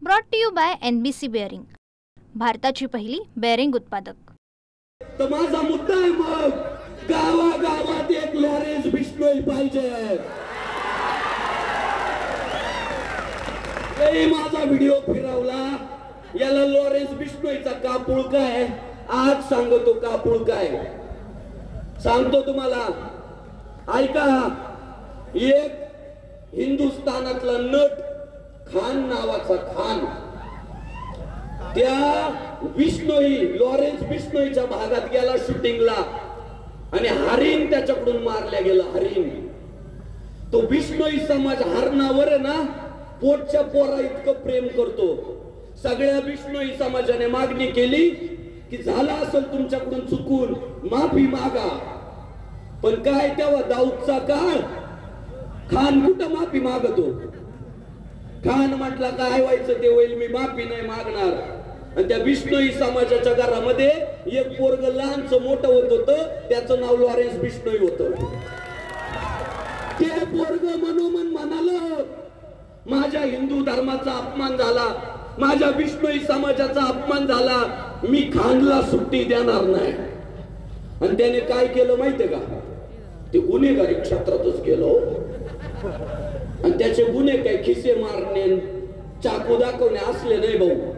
Brought to you by NBC bearing, भारताची पहिली bearing उत्पादक। तर माझा मुद्दा आहे, मग गावागावात एक लॉरेन्स बिश्नोई पाहिजे। माझा व्हिडिओ फिरवला, याला लॉरेन्स बिश्नोईचा कापूळ काय, आज सांगतो कापूळ काय सांगतो तुम्हाला, ऐका। एक हिंदुस्थानातला नट खान नावाचा खान, त्या बिश्नोई लॉरेन्स बिश्नोईच्या भागात गेला शूटिंगला आणि हरिण त्याच्याकडून मारल्या गेला। हरिण, तो बिश्नोई समाज हरणावर आहे ना पोटच्या पोरा इतकं प्रेम करतो। सगळ्या बिश्नोई समाजाने मागणी केली की झाला असेल तुमच्याकडून चुकून माफी मागा, पण काय तेव्हा दाऊदचा काळ, खान कुठं माफी मागतो। खान म्हटला काय व्हायचं ते होईल, मी माफी नाही मागणार। आणि त्या बिश्नोई समाजाच्या घरामध्ये एक पोरग लहानच मोठं होत होतं, त्याचं नाव लॉरेन्स बिश्नोई होतं। ते पोरग मनोमन म्हणालं माझ्या हिंदू धर्माचा अपमान झाला, माझ्या बिश्नोई समाजाचा अपमान झाला, मी खानला सुट्टी देणार नाही। आणि त्याने काय केलं माहितीये का, ते गुन्हेगारी क्षेत्रातच गेलो आणि त्याचे गुन्हे काय खिसे मारणे चाकू दाखवणे असले नाही भाऊ।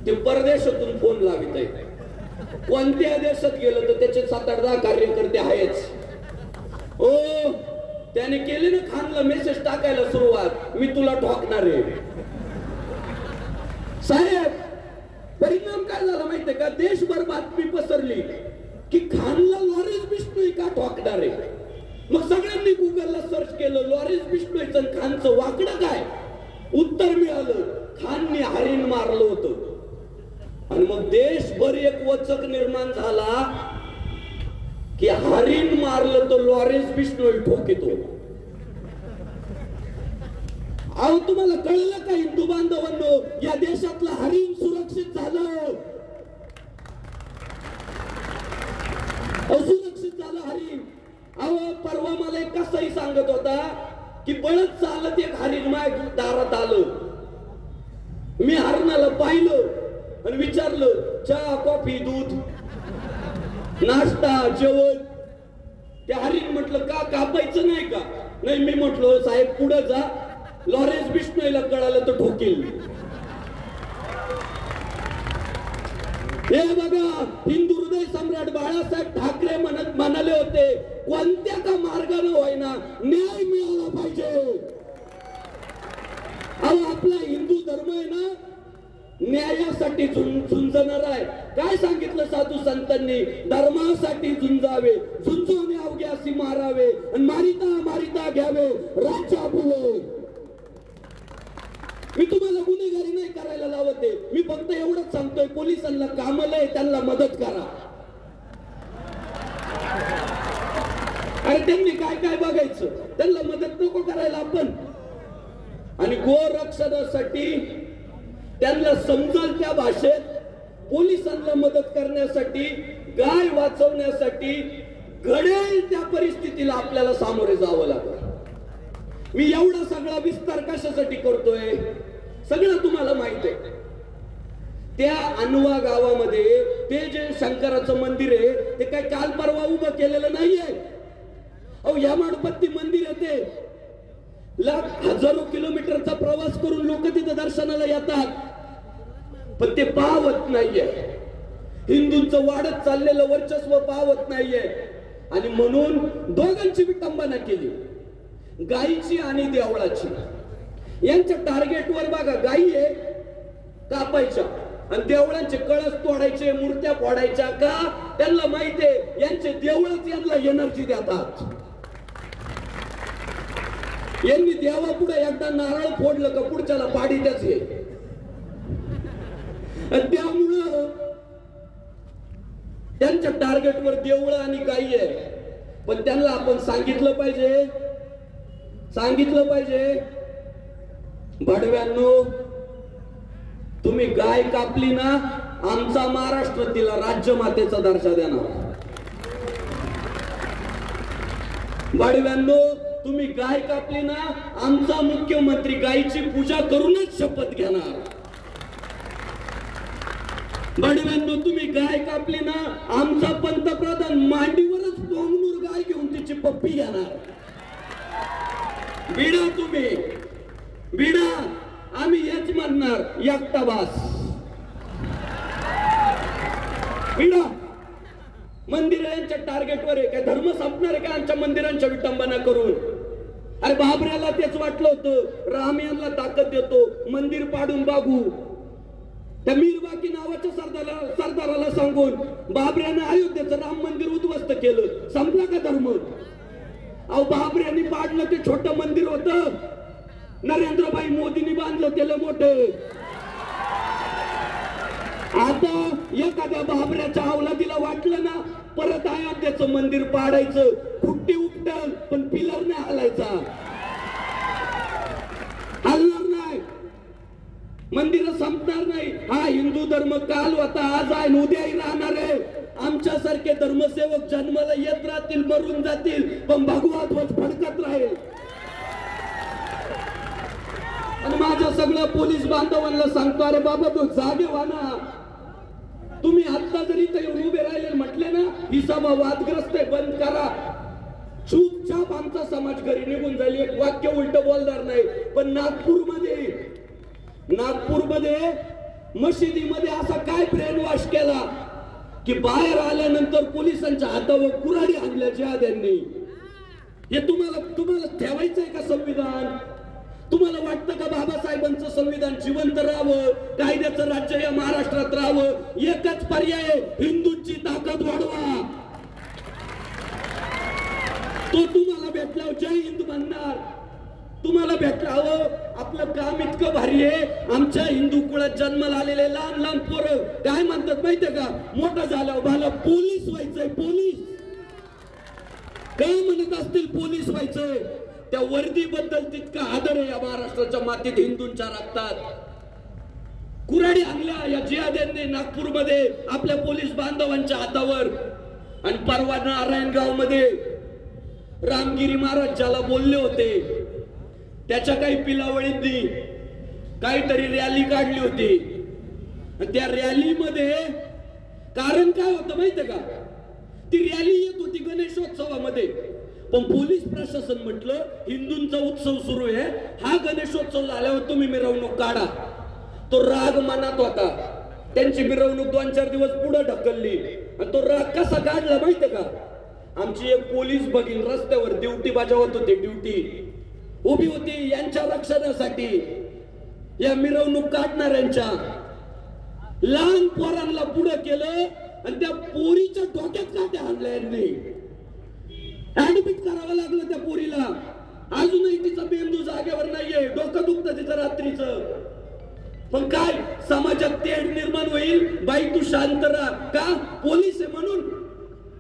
ते परदेशातून फोन लावित आहे, कोणत्या देशात गेलं तर त्याचे 7-8-10 कार्यकर्ते आहेच। ओ त्याने केले ना खानला मेसेज टाकायला सुरुवात, मी तुला ठोकणार आहे साहेब। परिणाम काय झाला माहितीये का, देशभर बातमी पसरली की खानला लॉरेन्स बिश्नोई का ठोकणार आहे। मग सगळ्यांनी गुगलला सर्च केलं लॉरेन्स बिश्नोईचं खानचं वाकडं काय, उत्तर मिळालं खानने हरिण मारलं होतं। आणि मग देशभर एक वचक निर्माण झाला की हरिण मारलं तर लॉरेन्स बिश्नोई ठोकितो। अहो तुम्हाला कळलं का हिंदू बांधवांनो, या देशातलं हरिण सुरक्षित झालं, असुरक्षित झालं हरिण। अहो परवा मला एक कसाही सांगत होता की बळत चालत एक हरिण माझ्या दारात आलं, मी हरणाला पाहिलं आणि विचारलं चहा कॉफी दूध नाश्ता जेवण। ते हरिण म्हटलं का कापायचं नाही का, नाही। मी म्हटलं साहेब पुढे जा, लॉरेन्स बिश्नोईला कळालं तर ठोकेल। हे बघा, हिंदू हृदय सम्राट बाळासाहेब ठाकरे म्हणाले होते कोणत्या का मार्गाने होईना न्याय मिळाला पाहिजे। अहो आपला हिंदू धर्म आहे ना न्यायासाठी झुंजणार आहे। काय सांगितलं साधू संतांनी, धर्मासाठी झुंजावे, झुंजवणे अवघ्यासी मारावे आणि मारिता मारिता घ्यावे राजा बुवे। मी तुम्हाला गुन्हेगारी नाही करायला लावते, मी फक्त एवढंच सांगतोय पोलिसांना कामाला आहे त्यांना मदत करा। अरे त्यांनी काय काय बघायचं, त्यांना मदत नको करायला आपण। आणि गोरक्षणासाठी त्यांना समजल त्या भाषेत पोलिसांना मदत करण्यासाठी, गाय वाचवण्यासाठी घडेल त्या परिस्थितीला आपल्याला सामोरे जावं लागतं। मी एवढा सगळा विस्तार कशासाठी करतोय सगळं तुम्हाला माहित आहे। त्या अनवा गावामध्ये ते जे शंकराचं मंदिर आहे ते काय काल परवा उभं केलेलं नाहीये। अहो या माडपत्ती मंदिर आहे ते हजारो किलोमीटरचा प्रवास करून लोक तिथं दर्शनाला येतात, पण ते पावत नाहीये। हिंदूंचं वाढत चाललेलं वर्चस्व पावत नाहीये आणि म्हणून दोघांची विटंबना केली, गायीची आणि देवळाची। यांच्या टार्गेटवर बघा, गायी आहे कापायच्या आणि देवळांचे कळस तोडायचे, मूर्त्या फोडायच्या का, त्यांना माहितीये यांचे देवळच यांना एनर्जी देतात। यांनी देवा पुढे एकदा नारळ फोडलं का पुढच्याला पाडी त्याच आहे। त्यामुळं त्यांच्या टार्गेटवर देवळ आणि गायी आहे, पण त्यांना आपण सांगितलं पाहिजे भडव्यांनो, तुम्ही गाय कापली ना आमचा महाराष्ट्र तिला राज्यमातेचा दर्जा देणार। भडव्यांनो तुम्ही गाय कापली ना, आमचा मुख्यमंत्री गायीची पूजा करूनच शपथ घेणार. बडव्यांनो, तुम्ही गाय कापली ना, आमचा पंतप्रधान मांडीवरच पोंगणूर गाय घेऊन तिची पप्पी घेणार. बिडा तुम्ही बिडा, आम्ही हेच म्हणणार, एकटा बास. बिडा. मंदिरांच्या टार्गेटवर आहे काय? धर्म संपणार आहे का आमच्या मंदिरांच्या विटंबना करून? अरे बाबऱ्याला तेच वाटलं होतं, राम यांना ताकद देतो, मंदिर पाडून बागू. त्या मीरबाकी नावाच्या सरदाराला सांगून बाबऱ्याने अयोध्येचं राम मंदिर उद्ध्वस्त केलं. संपला का धर्म? अहो, बाबऱ्यांनी पाडलं ते छोटं मंदिर होतं, नरेंद्रभाई मोदींनी बांधलं त्याला मोठं. आता एखाद्या बाबऱ्याच्या अवलादीला वाटलं ना परत अयोध्येचं मंदिर पाडायचं, खुट्टी उपटल पण पिलर नाही हलायचा, हलणार नाही, मंदिर संपणार नाही. हा हिंदू धर्म काल होता, आज आहे, उद्याही राहणार आहे. आमच्यासारखे धर्मसेवक जन्माला येत राहतील, मरून जातील, पण भगवा ध्वज फडकत राहील. आणि माझ्या सगळ्या पोलीस बांधवांना सांगतो, अरे बाबा तो जागे व्हा ना. तुम्ही आता जरी इथे उभे राहिले म्हटले ना ही सभा वादग्रस्त आहे, बंद करा, चुपचाप आमचा समाज घरी निघून जाईल, एक वाक्य उलट बोलणार नाही. पण नागपूरमध्ये मशिदीमध्ये असा काय ब्रेन वॉश केला की बाहेर आल्यानंतर पोलिसांच्या हातावर कुऱ्हाडी आणल्या जिहाद्यांनी. हे तुम्हाला ठेवायचंय का संविधान? तुम्हाला वाटतं का बाबासाहेबांचं संविधान जिवंत राहावं, कायद्याचं राज्य या महाराष्ट्रात राहावं? एकच पर्याय, हिंदूंची ताकद वाढवा. तो तुम्हाला भेटल्यावर जय हिंद म्हणणार. तुम्हाला भेटला, आपलं काम इतकं भारी आहे, आमच्या हिंदू कुळात जन्माला आलेले लहान लहान पोरं काय म्हणतात माहितीये का? मोठं झाल्यावर मला पोलीस व्हायचंय. पोलीस काय म्हणत असतील? पोलीस व्हायचंय. त्या वर्दीबद्दल तितका आदर आहे या महाराष्ट्राच्या मातीत, हिंदूंच्या रक्तात. कुऱ्हाडी आणल्या या जिहाद्यांनी नागपूरमध्ये आपल्या पोलीस बांधवांच्या हातावर. आणि परवा नारायणगाव मध्ये रामगिरी महाराज ज्याला बोलले होते त्याच्या काही पिलावळींनी काहीतरी रॅली काढली होती. आणि त्या रॅलीमध्ये कारण काय होतं माहितीये का? ती रॅली येत होती गणेशोत्सवामध्ये, पण पोलीस प्रशासन म्हटलं हिंदूंचा उत्सव सुरू आहे, हा गणेशोत्सव झाल्यावर तुम्ही मिरवणूक काढा. तो राग मनात होता, त्यांची मिरवणूक 2-4 दिवस पुढे ढकलली. आणि तो राग कसा काढला माहितीये का? आमची एक पोलीस भगिनी रस्त्यावर ड्युटी बजावत होती, ड्युटी उभी होती यांच्या रक्षणासाठी, या मिरवणूक काढणाऱ्यांच्या. लहान पोरांना पुढे केलं आणि त्या पोरीच्या डोक्यात काट्या आणल्या यांनी. ऍडमिट करावं लागलं त्या पोरीला. अजूनही तिचा मेंदू जागेवर नाहीये, डोकं दुखतं तिचं रात्रीचं. पण काय समाजात तेढ निर्माण होईल, बाई तू शांत राहा. का? पोलीस आहे म्हणून,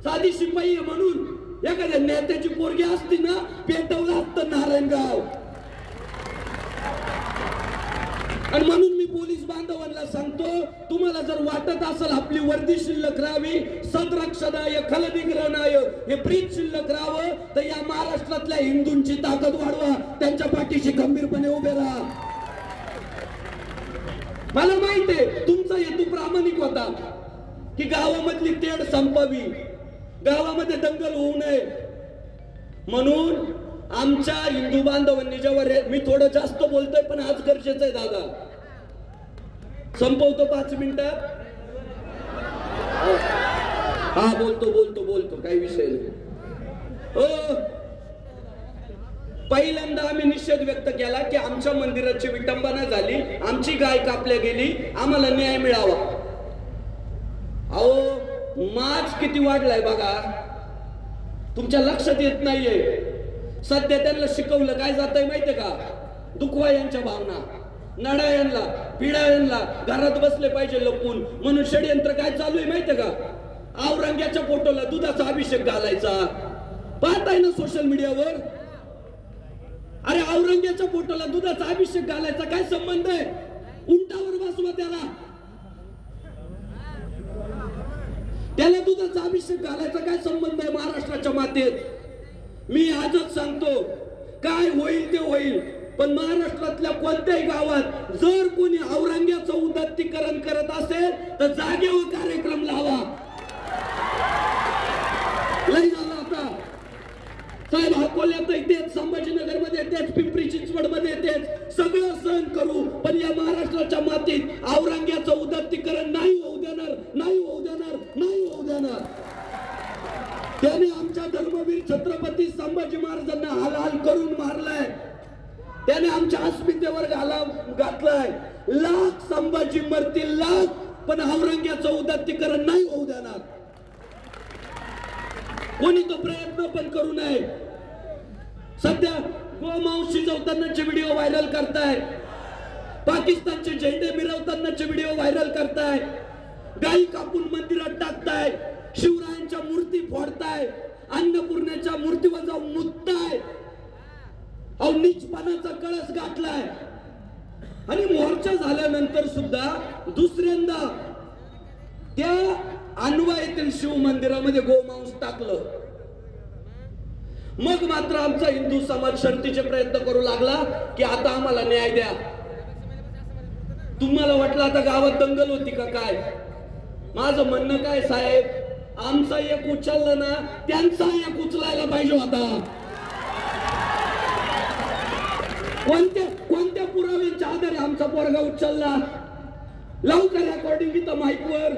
साधी शिपाई आहे म्हणून. एखाद्या नेत्याची पोरगी असती ना पेटवलं असतं नारायणगाव. आणि म्हणून मी पोलीस बांधवांना सांगतो, तुम्हाला जर वाटत असेल आपली वर्दी शिल्लक राहावी, सदरक्षणाय खलनिग्रहणाय हे ब्रीद शिल्लक राहावं, तर या महाराष्ट्रातल्या हिंदूंची ताकद वाढवा, त्यांच्या पाठीशी खंबीरपणे उभे राहा. मला माहित आहे तुमचा हेतू प्रामाणिक होता की गावामधली तेढ संपावी, गावामध्ये दंगल होऊ नये. म्हणून आमच्या हिंदू बांधवांनी जेव्हा मी थोडं जास्त बोलतोय पण आज गरजेचं आहे दादा, संपवतो 5 मिनिटात. हा बोलतो काही विषय नाही. पहिल्यांदा आम्ही निषेध व्यक्त केला की आमच्या मंदिराची विटंबना झाली, आमची गाय कापल्या गेली, आम्हाला न्याय मिळावा. अहो माज किती वाढलाय बघा, तुमच्या लक्षात येत नाहीये. सध्या त्यांना शिकवलं काय जातंय माहितीये का? दुखवा यांच्या भावना, नडा यांना, पिढा यांना, घरात बसले पाहिजे लपून. म्हणून षडयंत्र काय चालू आहे माहितीये का? औरंग्याच्या फोटोला दुधाचा अभिषेक घालायचा. पाहताय ना सोशल मीडियावर. अरे औरंग्याच्या फोटोला दुधाचा अभिषेक घालायचा काय संबंध आहे? उंटावर बसवा त्याला दुधाचा अभिषेक घालायचा काय संबंध आहे महाराष्ट्राच्या मातेत? मी आजच सांगतो, काय होईल ते होईल, पण महाराष्ट्रातल्या कोणत्याही गावात जर कोणी औरंग्याचं उदात्तीकरण करत असेल तर जागेवर कार्यक्रम लावा. लय झालं आता साहेब, अकोल्यातही तेच, संभाजीनगर मध्ये तेच, पिंपरी चिंचवड मध्ये तेच, सगळं सहन करू, पण या महाराष्ट्राच्या मातीत औरंग्याचं उदात्तीकरण नाही होऊ देणार, नाही होऊ देणार, नाही होऊ देणार. त्याने आमच्या धर्मवीर छत्रपती संभाजी महाराजांना हाल करून मारलाय, त्याने आमच्या अस्मितेवर घाला घातलाय. लाख संभाजी मरतील लाख, पण औरंग्याचं उदात्तीकरण नाही होऊ देणार. कोणी तो प्रयत्न पण करू नये. सध्या गोमांस शिजवतानाचे व्हिडिओ व्हायरल करताय, पाकिस्तानचे झेंडे मिरवतानाचे व्हिडिओ व्हायरल करताय, गाई कापून मंदिरात टाकताय, शिवरायांच्या मूर्ती फोडताय, अन्नपूर्णेच्या मूर्तीवर जाऊन मुतताय. अहो नीचपणाचा कळस गाठलाय. आणि मोर्चा झाल्यानंतर सुद्धा दुसऱ्यांदा त्या अनवा येथील शिव मंदिरामध्ये गोमांस टाकलं. मग मात्र आमचा हिंदू समाज शर्तीचे प्रयत्न करू लागला की आता आम्हाला न्याय द्या. तुम्हाला वाटलं आता गावात दंगल होती का काय? माझं म्हणणं काय साहेब, आमचा एक उचललं ना, त्यांचा एक उचलायला पाहिजे होता. कोणत्या पुराव्यांच्या आधारे आमचा पोरगा उचलला? लावू का रेकॉर्डिंग इथं माईकवर?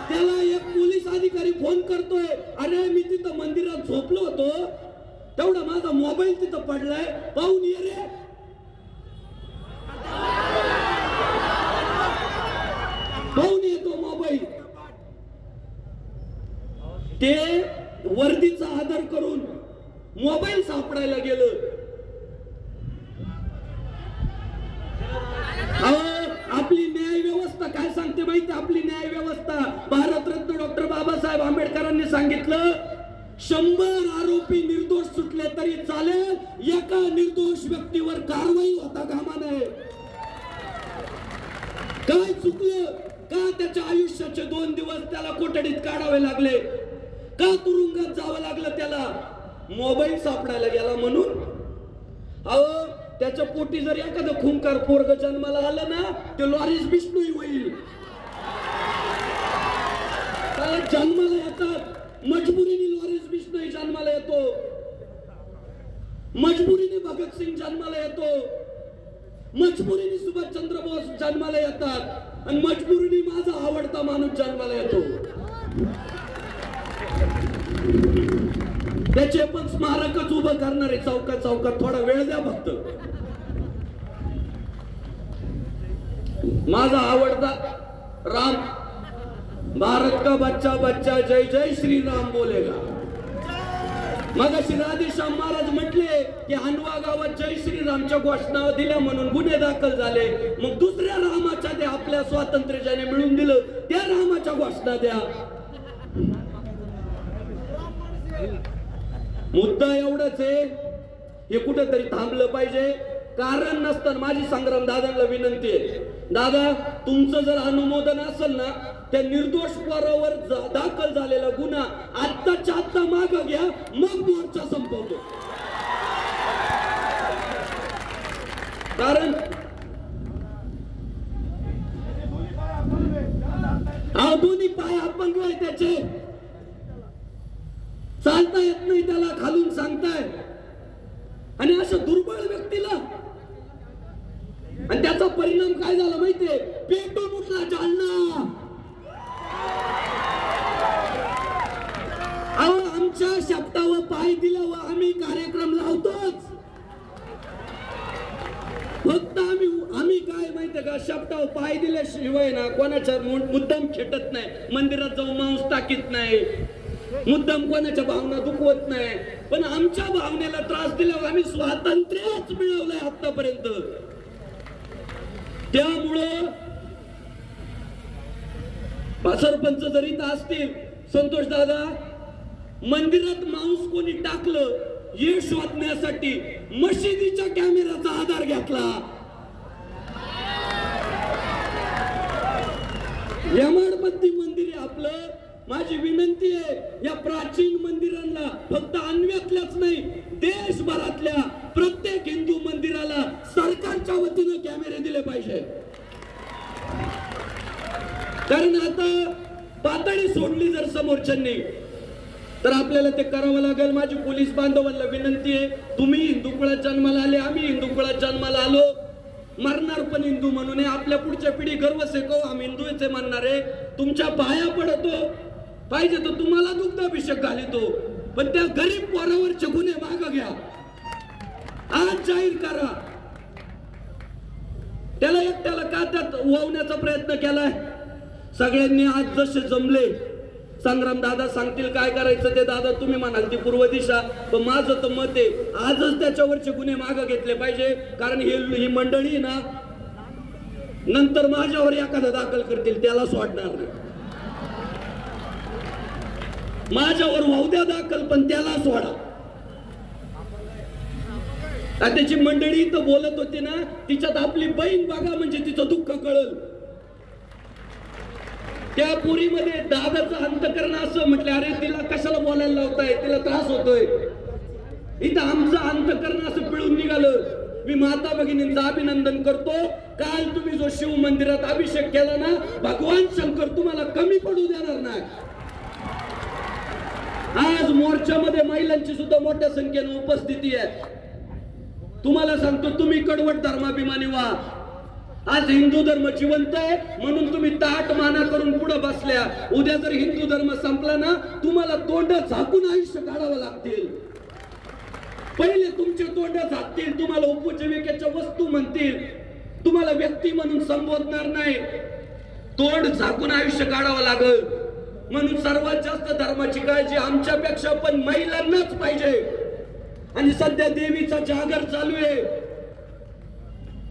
त्याला एक पोलीस अधिकारी फोन करतोय, अरे मी तिथं मंदिरात झोपलो होतो, तेवढा माझा मोबाईल तिथं पडलाय, पाहून ये रे. पाहून येतो मोबाईल. ते वर्दीचा आदर करून मोबाईल सापडायला गेलं. आपली न्याय व्यवस्था काय सांगते माहिती? आपली न्याय व्यवस्था भारतरत्न डॉक्टर बाबासाहेब आंबेडकरांनी सांगितलं, 100 आरोपी निर्दोष सुटले तरी चालेल, एका निर्दोष व्यक्तीवर कारवाई होता कामा नये. काय चुकलं? का त्याच्या आयुष्याचे 2 दिवस त्याला कोठडीत काढावे लागले? का तुरुंगात जावं लागलं त्याला? मोबाईल सापडायला गेला म्हणून. अहो त्याच्या पोटी जर एखादं खुंकार पोरग जन्माला आलं ना, ते लॉरेन्स बिश्नोई होईल. त्याला जन्माला येतात, मजबुरीने लॉरेन्स बिश्नोई जन्माला येतो, मजबुरीने भगतसिंग जन्माला येतो, मजबुरीने सुभाषचंद्र बोस जन्माला येतात, आणि मजबुरीने माझा आवडता माणूस जन्माला येतो. त्याचे पण स्मारकच उभं करणारे चौकात चौकात. थोडा वेळ द्या फक्त. माझा आवडता राम, भारत का बच्चा बच्चा जय जय श्री राम बोलेगा. मगाशी राधेश्याम महाराज म्हटले की अनवा गावात जय श्रीरामच्या घोषणा दिल्या म्हणून गुन्हे दाखल झाले. मग दुसऱ्या रामाच्या द्या, आपल्या स्वातंत्र्य ज्याने मिळून दिलं त्या रामाच्या घोषणा द्या. मुद्दा एवढाच आहे, हे कुठेतरी थांबलं पाहिजे. कारण नसताना माझी संग्राम दादांना विनंती आहे, दादा तुमचं जर अनुमोदन असेल ना, त्या निर्दोष पोरावर दाखल झालेला गुन्हा आत्ताच्या आत्ता मागं घ्या, मग मोर्चा संपवतो. कारण दोन्ही पाय अपंग आहे त्याचे, चालता येत नाही त्याला, खालून सांगताय. आणि अशा दुर्बळ व्यक्तीला, आणि त्याचा परिणाम काय झाला माहितीये? पेटून उठला जालना. अहो आमच्या शब्दावर पाय दिल्यावर आम्ही कार्यक्रम लावतोच. फक्त आम्ही काय माहितीये का, शब्दावर पाय दिल्याशिवाय ना कोणाच्या मुद्दाम खेटत नाही, मंदिरात जाऊन मांस टाकीत नाही, मुद्दाम कोणाच्या भावना दुखवत नाही. पण आमच्या भावनेला त्रास दिल्यावर आम्ही स्वातंत्र्यच मिळवलंय आतापर्यंत. त्यामुळं सरपंच जरी असतील, संतोष दादा, मंदिरात मांस कोणी टाकलं हे शोधण्यासाठी मशिदीच्या कॅमेराचा आधार घेतला. यमाडपंथी मंदिर आहे आपलं, माझी विनंती आहे, या प्राचीन मंदिरांना फक्त अन्व्यातल्याच नाही, देशभरातल्या प्रत्येक हिंदू मंदिराला सरकारच्या वतीनं कॅमेरे दिले पाहिजे. कारण आता पातळी सोडली जर समोरच्यांनी तर आपल्याला ते करावं लागेल. माझी पोलीस बांधवांना विनंती आहे, तुम्ही हिंदू कुळात जन्माला आले, आम्ही हिंदू कुळात जन्माला आलो, मरणार पण हिंदू म्हणून. आपल्या पुढच्या पिढी गर्व सेको आम्ही हिंदूचे म्हणणार आहे. तुमच्या पाया पडतो, पाहिजे तर तुम्हाला दुग्धाभिषेक घालितो, पण त्या गरीब पोरावरचे गुन्हे मागे घ्या, आज जाहीर करा. त्याला एकट्याला का त्यात वावण्याचा प्रयत्न केलाय? सगळ्यांनी आज जसे जमले, संग्राम दादा सांगतील काय करायचं ते, दादा तुम्ही म्हणाल ती पूर्व दिशा, पण माझं तर मत आहे आजच त्याच्यावरचे गुन्हे मागे घेतले पाहिजे. कारण ही मंडळी ना नंतर माझ्यावर एखादा दाखल करतील, त्याला सोडणार नाही. माझ्यावर वाहू द्या दाखल, पण त्याला सोडा. त्याची मंडळी तर बोलत होती ना, तिच्यात आपली बहीण बघा म्हणजे तिचं दुःख कळल. त्या पुरीमध्ये दादाचं अंतकरण असं म्हटलं, अरे तिला कशाला बोलायला लावताय, तिला त्रास होतोय. इथं आमचं अंतकरण असं पिळून निघालं. मी माता भगिनींचं अभिनंदन करतो. काल तुम्ही जो शिव मंदिरात अभिषेक केला ना, भगवान शंकर तुम्हाला कमी पडू देणार नाही. आज मोर्चामध्ये महिलांची सुद्धा मोठ्या संख्येने उपस्थिती आहे. तुम्हाला सांगतो, तुम्ही कडवट धर्माभिमानी व्हा. आज हिंदू धर्म जिवंत आहे म्हणून तुम्ही ताट माना करून पुढे बसल्या. उद्या जर हिंदू धर्म संपला ना, तुम्हाला तोंड झाकून आयुष्य काढावं लागतील. पहिले तुमचे तोंड झाकतील, तुम्हाला उपजीविकेच्या वस्तू म्हणतील, तुम्हाला व्यक्ती म्हणून संबोधणार नाही. तोंड झाकून आयुष्य काढावं लागल. म्हणून सर्वात जास्त धर्माची काळजी आमच्यापेक्षा पण महिलांनाच पाहिजे. आणि सध्या देवीचा जागर चालू आहे.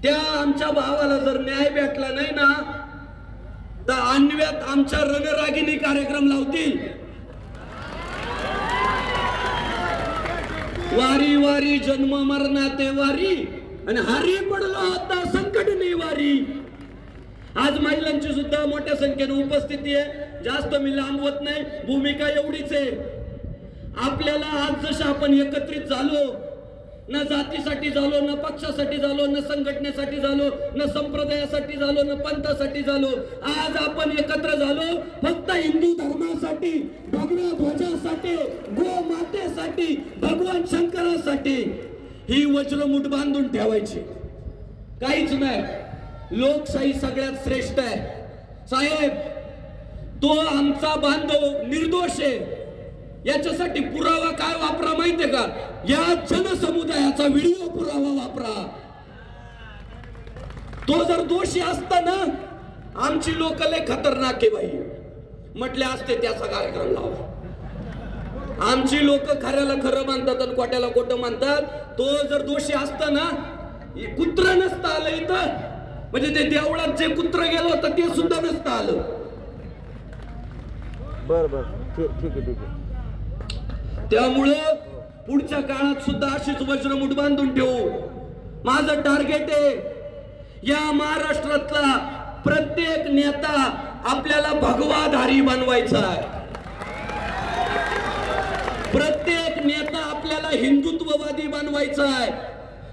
त्या आमच्या भावाला जर न्याय भेटला नाही ना, तर अन्व्यात आमच्या रणरागिणी कार्यक्रम लावतील. वारी वारी जन्म मरणाते वारी, आणि हारी पडलो आता संकट नाही वारी. आज महिलांची सुद्धा मोठ्या संख्येने उपस्थिती आहे. जास्त मी लांबवत नाही, भूमिका एवढीच आहे. आपल्याला आज जसं आपण एकत्रित झालो, न जातीसाठी झालो, न पक्षासाठी झालो, न संघटनेसाठी झालो, न संप्रदायासाठी झालो, न पंथासाठी झालो, आज आपण एकत्र झालो फक्त हिंदू धर्मासाठी, भगव्या ध्वजासाठी, गो मातेसाठी, भगवान शंकरासाठी. ही वज्रमुठ बांधून ठेवायची, काहीच नाही. लोकशाही सगळ्यात श्रेष्ठ आहे साहेब. तो आमचा बांधव निर्दोष आहे. याच्यासाठी पुरावा काय वापरा माहितीये का? या जनसमुदायाचा व्हिडिओ पुरावा वापरा. तो जर दोषी असता ना, आमची लोक लय खतरनाक आहे बाई म्हटले असते, त्याचा कार्यक्रम लावा. आमची लोक खऱ्याला खरं मानतात आणि खोट्याला खोटं मानतात. तो जर दोषी असता ना, कुत्र नसतं आलं इथं, म्हणजे ते देवळात जे कुत्र गेलं होतं ते सुद्धा नसतं आलं. बर बर, ठीक आहे ठीक आहे. त्यामुळं पुढच्या काळात सुद्धा अशीच वज्रमुठ बांधून ठेवू. माझं टार्गेट आहे, या महाराष्ट्रातला प्रत्येक नेता आपल्याला भगवाधारी बनवायचा आहे. प्रत्येक नेता आपल्याला हिंदुत्ववादी बनवायचा आहे.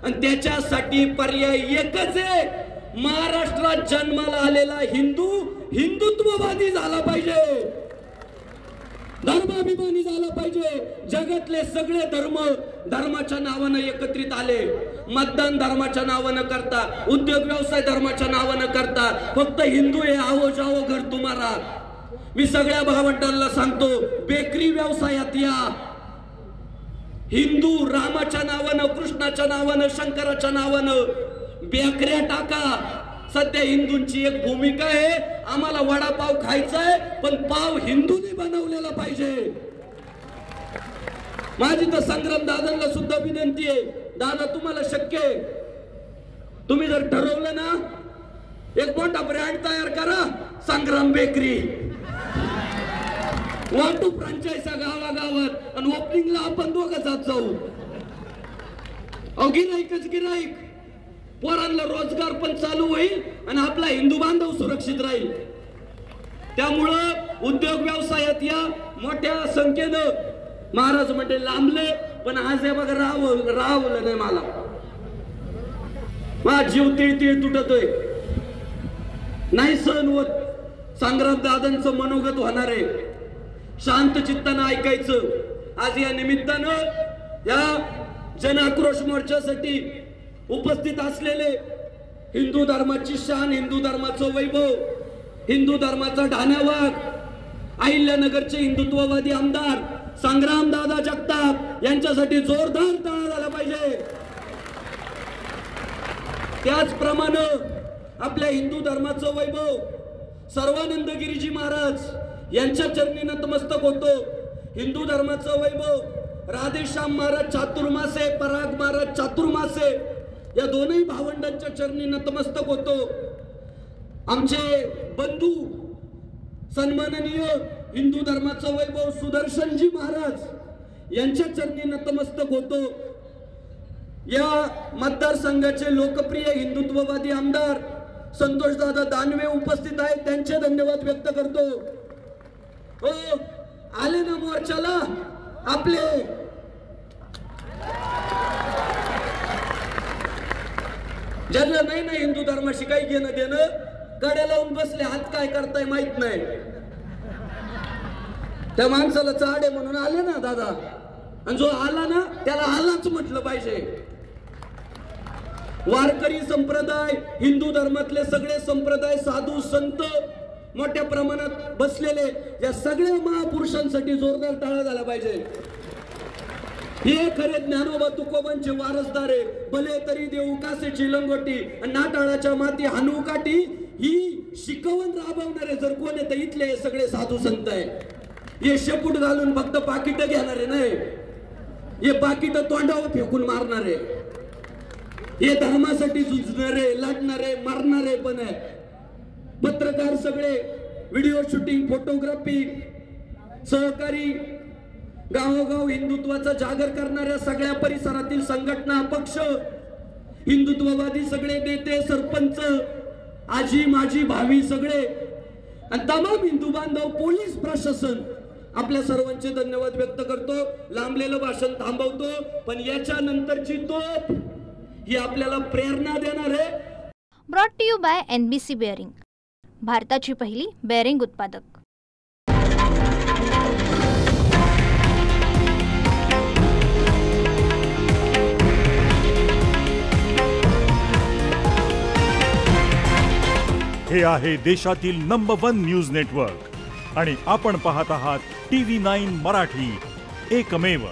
आणि त्याच्यासाठी पर्याय एकच आहे, महाराष्ट्रात जन्माला आलेला हिंदू हिंदुत्ववादी झाला पाहिजे, धर्माभिमानी झाला पाहिजे. जगातले सगळे धर्म धर्माच्या नावानं एकत्रित आले. मतदान धर्माच्या नावानं करता, उद्योग व्यवसाय धर्माच्या नावानं करता. फक्त हिंदू हे आवो जावो घर तुम्हारा. मी सगळ्या भावंडांना सांगतो, बेकरी व्यवसायात या. हिंदू रामाच्या नावानं, कृष्णाच्या नावानं, शंकराच्या नावानं बेकऱ्या टाका. सध्या हिंदूंची एक भूमिका आहे, आम्हाला वडापाव खायचा आहे पण पाव हिंदूंनी बनवलेला पाहिजे. माझी तर संग्राम दादांना सुद्धा विनंती आहे, दादा तुम्हाला शक्य आहे, तुम्ही जर ठरवलं ना, एक मोठा ब्रँड तयार करा, संग्राम बेकरी. वाटू फ्रँचायझा गावागावात, आणि ओपनिंगला आपण दोघं जात जाऊ. गिराईकच गिराईक, पोरांना रोजगार पण चालू होईल आणि आपला हिंदू बांधव सुरक्षित राहील. त्यामुळं उद्योग व्यवसायात या मोठ्या संख्येनं महाराज म्हणजे लांबले, पण आज हे बघा रावलं नाही मला जीव तिळ तुटतोय, नाही सहन होत. संग्राम दादांचं मनोगत होणार आहे, शांत चित्तानं ऐकायचं. आज या निमित्तानं या जन आक्रोश मोर्चासाठी उपस्थित असलेले हिंदू धर्माची शान, हिंदू धर्माचं वैभव, हिंदू धर्माचा ढाण्यावाग, अहिल्यानगरचे हिंदुत्ववादी आमदार संग्राम दादा जगताप यांच्यासाठी जोरदार टाळ्या झाला पाहिजे. त्याचप्रमाणे आपल्या हिंदू धर्माचं वैभव सर्वानंद गिरीजी महाराज यांच्या चरणी नतमस्तक होतो. हिंदू धर्माचं वैभव राधेश्याम महाराज चातुर्मासे, पराग महाराज चातुर्मासे या दोनही भावंडांच्या चरणी नतमस्तक होतो. आमचे बंधू सन्माननीय हिंदू धर्माचं वैभव सुदर्शनजी महाराज यांच्या चरणी नतमस्तक होतो. या मतदारसंघाचे लोकप्रिय हिंदुत्ववादी आमदार संतोषदादा दानवे उपस्थित आहेत, त्यांचे धन्यवाद व्यक्त करतो. हो, आले ना मोर्चाला आपले ज्यांना नाही ना हिंदू धर्माशी काही घेणं देणं, गाड्या लावून बसले, हात काय करताय माहित नाही. त्या माणसाला चाड आहे म्हणून आले ना दादा, आणि जो आला ना त्याला आलाच म्हटलं पाहिजे. वारकरी संप्रदाय, हिंदू धर्मातले सगळे संप्रदाय, साधू संत मोठ्या प्रमाणात बसलेले या सगळ्या महापुरुषांसाठी जोरदार टाळ्या झाला पाहिजे. हे खरे ज्ञानोबा तुकोबांचे वारसदार आहे. भले तरी देऊ कासेची लंगोटी, नाटाळाच्या माती हानू काठी, ही शिकवण राबवणारे जर कोण आहे तर इथले हे सगळे साधू संत आहे. हे शेपूट घालून फक्त पाकिट घेणारे नाही, हे पाकिट तोंडावर फेकून मारणारे, हे धर्मासाठी झुंजणारे, लढणारे, मारणारे पण आहे. पत्रकार सगळे, व्हिडिओ शूटिंग, फोटोग्राफी, सहकारी, गावोगाव हिंदुत्वाचा जागर करणाऱ्या सगळ्या परिसरातील संघटना, पक्ष, हिंदुत्ववादी सगळे नेते, सरपंच, आजी माजी भावी सगळे आणि तमाम हिंदू बांधव, पोलीस प्रशासन, आपल्या सर्वांचे धन्यवाद व्यक्त करतो. लांबलेलं भाषण थांबवतो, पण याच्या नंतरची तोप ही आपल्याला प्रेरणा देणार आहे. Brought to you by NBC bearing, भारताची पहिली बेअरिंग उत्पादक. हे आहे देशातील नंबर 1 न्यूज नेटवर्क आणि आपण पाहत आहात TV9 मराठी, एकमेव.